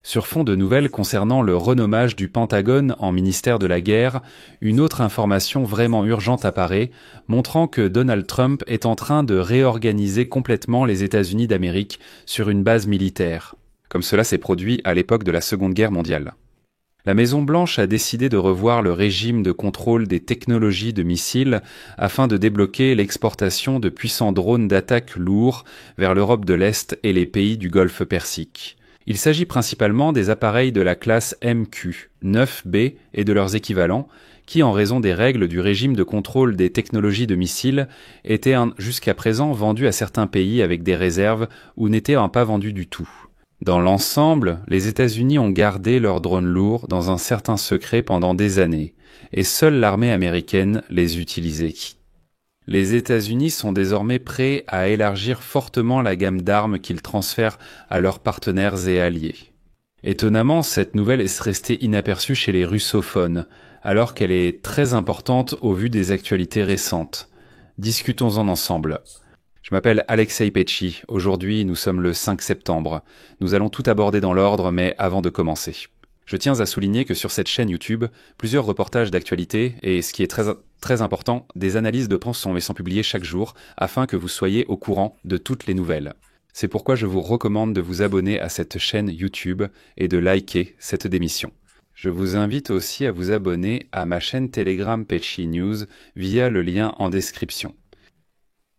Sur fond de nouvelles concernant le renommage du Pentagone en ministère de la Guerre, une autre information vraiment urgente apparaît, montrant que Donald Trump est en train de réorganiser complètement les États-Unis d'Amérique sur une base militaire, comme cela s'est produit à l'époque de la Seconde Guerre mondiale. La Maison-Blanche a décidé de revoir le régime de contrôle des technologies de missiles afin de débloquer l'exportation de puissants drones d'attaque lourds vers l'Europe de l'Est et les pays du Golfe Persique. Il s'agit principalement des appareils de la classe MQ-9B et de leurs équivalents, qui, en raison des règles du régime de contrôle des technologies de missiles, étaient jusqu'à présent vendus à certains pays avec des réserves ou n'étaient pas vendus du tout. Dans l'ensemble, les États-Unis ont gardé leurs drones lourds dans un certain secret pendant des années, et seule l'armée américaine les utilisait. Les États-Unis sont désormais prêts à élargir fortement la gamme d'armes qu'ils transfèrent à leurs partenaires et alliés. Étonnamment, cette nouvelle est restée inaperçue chez les russophones, alors qu'elle est très importante au vu des actualités récentes. Discutons-en ensemble. Je m'appelle Alexei Pecci. Aujourd'hui, nous sommes le 5 septembre. Nous allons tout aborder dans l'ordre, mais avant de commencer. Je tiens à souligner que sur cette chaîne YouTube, plusieurs reportages d'actualité et, ce qui est très important, des analyses de pensons sont publiées chaque jour afin que vous soyez au courant de toutes les nouvelles. C'est pourquoi je vous recommande de vous abonner à cette chaîne YouTube et de liker cette démission. Je vous invite aussi à vous abonner à ma chaîne Telegram Pecci News via le lien en description.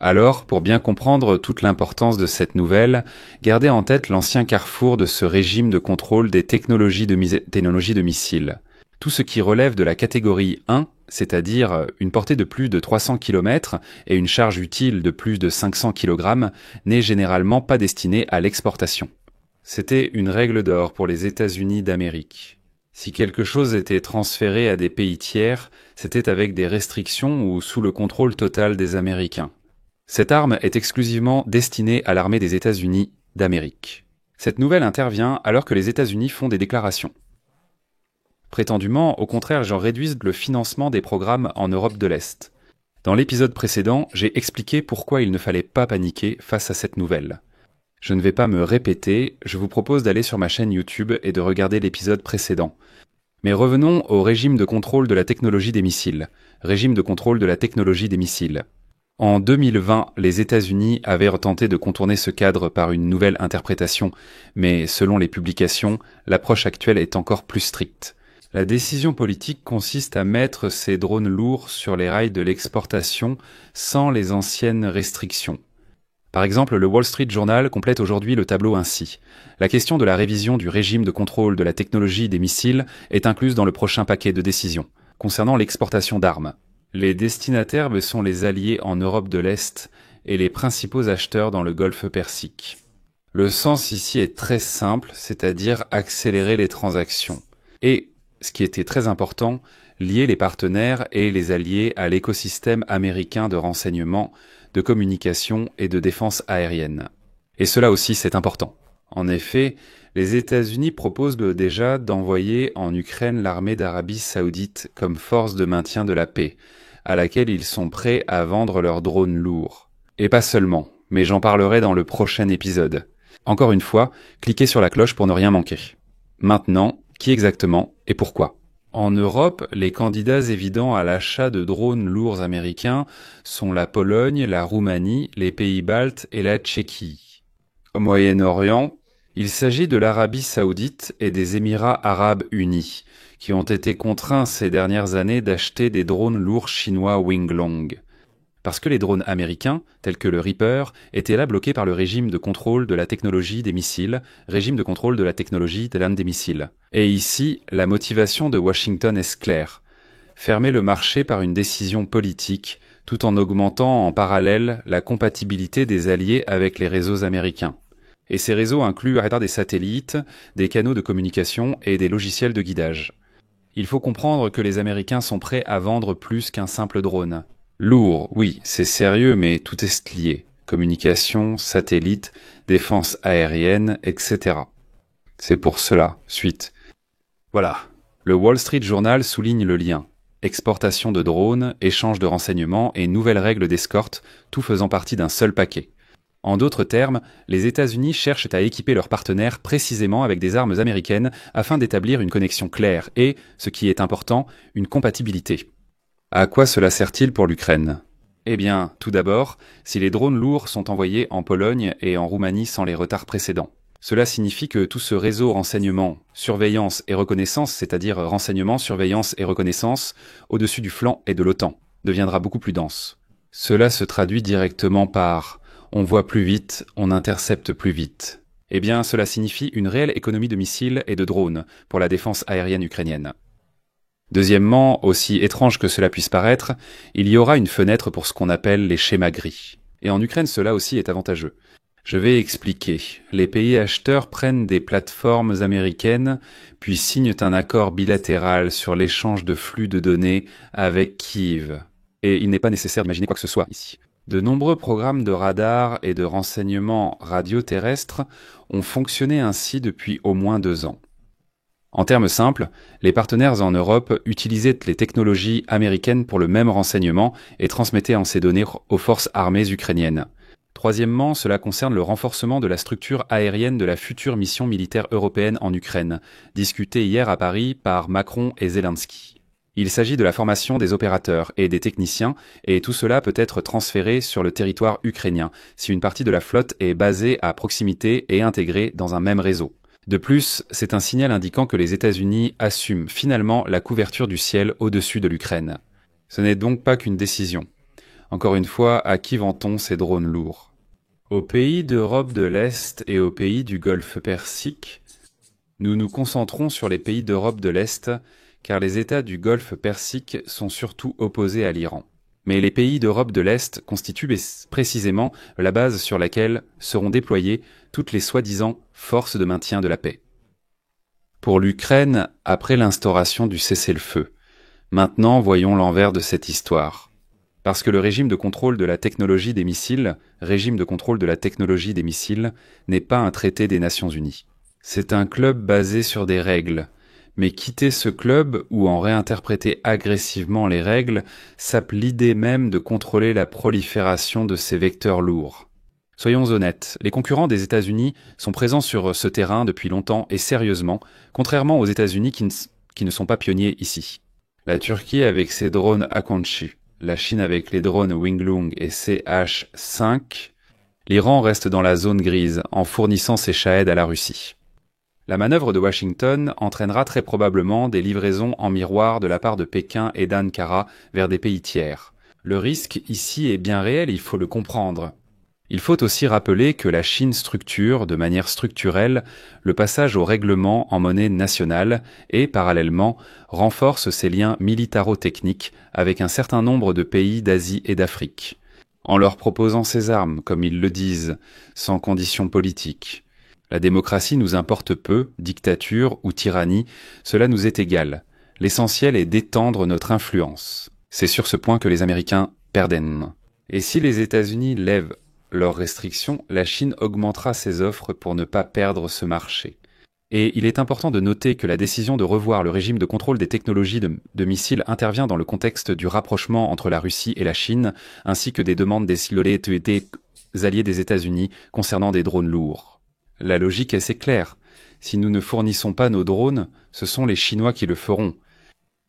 Alors, pour bien comprendre toute l'importance de cette nouvelle, gardez en tête l'ancien carrefour de ce régime de contrôle des technologies de missiles. Tout ce qui relève de la catégorie 1, c'est-à-dire une portée de plus de 300 km et une charge utile de plus de 500 kg, n'est généralement pas destiné à l'exportation. C'était une règle d'or pour les États-Unis d'Amérique. Si quelque chose était transféré à des pays tiers, c'était avec des restrictions ou sous le contrôle total des Américains. Cette arme est exclusivement destinée à l'armée des États-Unis d'Amérique. Cette nouvelle intervient alors que les États-Unis font des déclarations. Prétendument, au contraire, ils réduisent le financement des programmes en Europe de l'Est. Dans l'épisode précédent, j'ai expliqué pourquoi il ne fallait pas paniquer face à cette nouvelle. Je ne vais pas me répéter, je vous propose d'aller sur ma chaîne YouTube et de regarder l'épisode précédent. Mais revenons au régime de contrôle de la technologie des missiles. Régime de contrôle de la technologie des missiles. En 2020, les États-Unis avaient tenté de contourner ce cadre par une nouvelle interprétation, mais selon les publications, l'approche actuelle est encore plus stricte. La décision politique consiste à mettre ces drones lourds sur les rails de l'exportation sans les anciennes restrictions. Par exemple, le Wall Street Journal complète aujourd'hui le tableau ainsi. La question de la révision du régime de contrôle de la technologie des missiles est incluse dans le prochain paquet de décisions, concernant l'exportation d'armes. Les destinataires sont les alliés en Europe de l'Est et les principaux acheteurs dans le Golfe Persique. Le sens ici est très simple, c'est-à-dire accélérer les transactions. Et, ce qui était très important, lier les partenaires et les alliés à l'écosystème américain de renseignement, de communication et de défense aérienne. Et cela aussi c'est important. En effet, les États-Unis proposent déjà d'envoyer en Ukraine l'armée d'Arabie Saoudite comme force de maintien de la paix, à laquelle ils sont prêts à vendre leurs drones lourds. Et pas seulement, mais j'en parlerai dans le prochain épisode. Encore une fois, cliquez sur la cloche pour ne rien manquer. Maintenant, qui exactement et pourquoi ? En Europe, les candidats évidents à l'achat de drones lourds américains sont la Pologne, la Roumanie, les pays baltes et la Tchéquie. Au Moyen-Orient, il s'agit de l'Arabie Saoudite et des Émirats Arabes Unis, qui ont été contraints ces dernières années d'acheter des drones lourds chinois Winglong. Parce que les drones américains, tels que le Reaper, étaient là bloqués par le régime de contrôle de la technologie des missiles, régime de contrôle de la technologie de l'un des missiles. Et ici, la motivation de Washington est claire. Fermer le marché par une décision politique, tout en augmentant en parallèle la compatibilité des alliés avec les réseaux américains. Et ces réseaux incluent des satellites, des canaux de communication et des logiciels de guidage. Il faut comprendre que les Américains sont prêts à vendre plus qu'un simple drone. Lourd, oui, c'est sérieux, mais tout est lié. Communication, satellite, défense aérienne, etc. C'est pour cela. Suite. Voilà. Le Wall Street Journal souligne le lien. Exportation de drones, échange de renseignements et nouvelles règles d'escorte, tout faisant partie d'un seul paquet. En d'autres termes, les États-Unis cherchent à équiper leurs partenaires précisément avec des armes américaines afin d'établir une connexion claire et, ce qui est important, une compatibilité. À quoi cela sert-il pour l'Ukraine ? Eh bien, tout d'abord, si les drones lourds sont envoyés en Pologne et en Roumanie sans les retards précédents, cela signifie que tout ce réseau renseignement, surveillance et reconnaissance, c'est-à-dire renseignement, surveillance et reconnaissance, au-dessus du flanc et de l'OTAN, deviendra beaucoup plus dense. Cela se traduit directement par « on voit plus vite, on intercepte plus vite ». Eh bien, cela signifie une réelle économie de missiles et de drones pour la défense aérienne ukrainienne. Deuxièmement, aussi étrange que cela puisse paraître, il y aura une fenêtre pour ce qu'on appelle les schémas gris. Et en Ukraine, cela aussi est avantageux. Je vais expliquer. Les pays acheteurs prennent des plateformes américaines, puis signent un accord bilatéral sur l'échange de flux de données avec Kiev. Et il n'est pas nécessaire d'imaginer quoi que ce soit ici. De nombreux programmes de radar et de renseignement radioterrestre ont fonctionné ainsi depuis au moins 2 ans. En termes simples, les partenaires en Europe utilisaient les technologies américaines pour le même renseignement et transmettaient ces données aux forces armées ukrainiennes. Troisièmement, cela concerne le renforcement de la structure aérienne de la future mission militaire européenne en Ukraine, discutée hier à Paris par Macron et Zelensky. Il s'agit de la formation des opérateurs et des techniciens, et tout cela peut être transféré sur le territoire ukrainien, si une partie de la flotte est basée à proximité et intégrée dans un même réseau. De plus, c'est un signal indiquant que les États-Unis assument finalement la couverture du ciel au-dessus de l'Ukraine. Ce n'est donc pas qu'une décision. Encore une fois, à qui vend-on ces drones lourds ? Aux pays d'Europe de l'Est et aux pays du Golfe Persique, nous nous concentrons sur les pays d'Europe de l'Est, car les États du Golfe Persique sont surtout opposés à l'Iran. Mais les pays d'Europe de l'Est constituent précisément la base sur laquelle seront déployées toutes les soi-disant forces de maintien de la paix. Pour l'Ukraine, après l'instauration du cessez-le-feu, maintenant voyons l'envers de cette histoire. Parce que le régime de contrôle de la technologie des missiles, n'est pas un traité des Nations Unies. C'est un club basé sur des règles. Mais quitter ce club, ou en réinterpréter agressivement les règles, sape l'idée même de contrôler la prolifération de ces vecteurs lourds. Soyons honnêtes, les concurrents des États-Unis sont présents sur ce terrain depuis longtemps et sérieusement, contrairement aux États-Unis qui ne sont pas pionniers ici. La Turquie avec ses drones Akonchi, la Chine avec les drones Winglung et CH-5, l'Iran reste dans la zone grise en fournissant ses Shahed à la Russie. La manœuvre de Washington entraînera très probablement des livraisons en miroir de la part de Pékin et d'Ankara vers des pays tiers. Le risque ici est bien réel, il faut le comprendre. Il faut aussi rappeler que la Chine structure, de manière structurelle, le passage au règlement en monnaie nationale et, parallèlement, renforce ses liens militaro-techniques avec un certain nombre de pays d'Asie et d'Afrique, en leur proposant ses armes, comme ils le disent, sans conditions politiques. La démocratie nous importe peu, dictature ou tyrannie, cela nous est égal. L'essentiel est d'étendre notre influence. C'est sur ce point que les Américains perdent. Et si les États-Unis lèvent leurs restrictions, la Chine augmentera ses offres pour ne pas perdre ce marché. Et il est important de noter que la décision de revoir le régime de contrôle des technologies de missiles intervient dans le contexte du rapprochement entre la Russie et la Chine, ainsi que des demandes des alliés des États-Unis concernant des drones lourds. La logique est assez claire. Si nous ne fournissons pas nos drones, ce sont les Chinois qui le feront.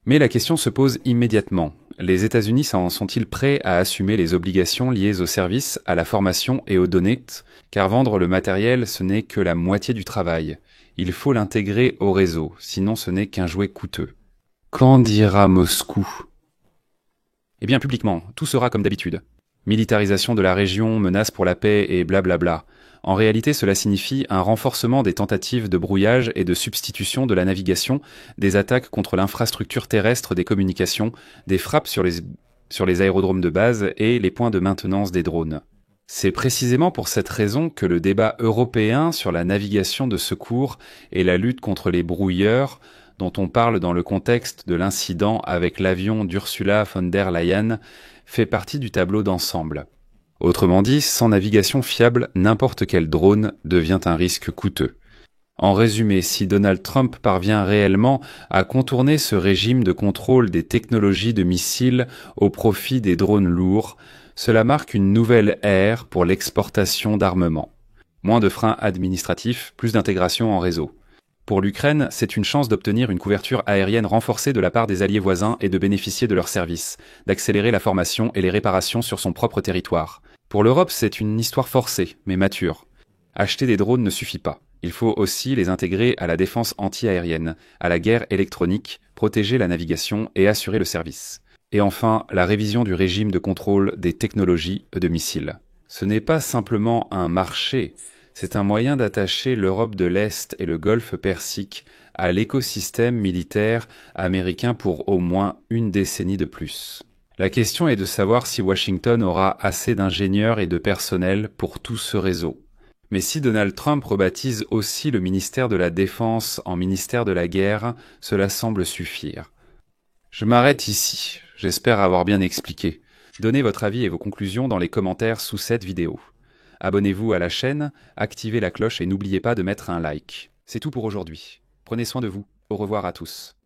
Mais la question se pose immédiatement. Les États-Unis sont-ils prêts à assumer les obligations liées aux services, à la formation et aux données, car vendre le matériel, ce n'est que la moitié du travail. Il faut l'intégrer au réseau, sinon ce n'est qu'un jouet coûteux. Qu'en dira Moscou ? Eh bien, publiquement, tout sera comme d'habitude. Militarisation de la région, menace pour la paix et blablabla. En réalité, cela signifie un renforcement des tentatives de brouillage et de substitution de la navigation, des attaques contre l'infrastructure terrestre des communications, des frappes sur les aérodromes de base et les points de maintenance des drones. C'est précisément pour cette raison que le débat européen sur la navigation de secours et la lutte contre les brouilleurs, dont on parle dans le contexte de l'incident avec l'avion d'Ursula von der Leyen, fait partie du tableau d'ensemble. Autrement dit, sans navigation fiable, n'importe quel drone devient un risque coûteux. En résumé, si Donald Trump parvient réellement à contourner ce régime de contrôle des technologies de missiles au profit des drones lourds, Cela marque une nouvelle ère pour l'exportation d'armements. Moins de freins administratifs, plus d'intégration en réseau. Pour l'Ukraine, c'est une chance d'obtenir une couverture aérienne renforcée de la part des alliés voisins et de bénéficier de leurs services, d'accélérer la formation et les réparations sur son propre territoire. Pour l'Europe, c'est une histoire forcée, mais mature. Acheter des drones ne suffit pas. Il faut aussi les intégrer à la défense anti-aérienne, à la guerre électronique, protéger la navigation et assurer le service. Et enfin, la révision du régime de contrôle des technologies de missiles. Ce n'est pas simplement un marché, c'est un moyen d'attacher l'Europe de l'Est et le Golfe Persique à l'écosystème militaire américain pour au moins une décennie de plus. La question est de savoir si Washington aura assez d'ingénieurs et de personnel pour tout ce réseau. Mais si Donald Trump rebaptise aussi le ministère de la Défense en ministère de la Guerre, cela semble suffire. Je m'arrête ici, j'espère avoir bien expliqué. Donnez votre avis et vos conclusions dans les commentaires sous cette vidéo. Abonnez-vous à la chaîne, activez la cloche et n'oubliez pas de mettre un like. C'est tout pour aujourd'hui. Prenez soin de vous. Au revoir à tous.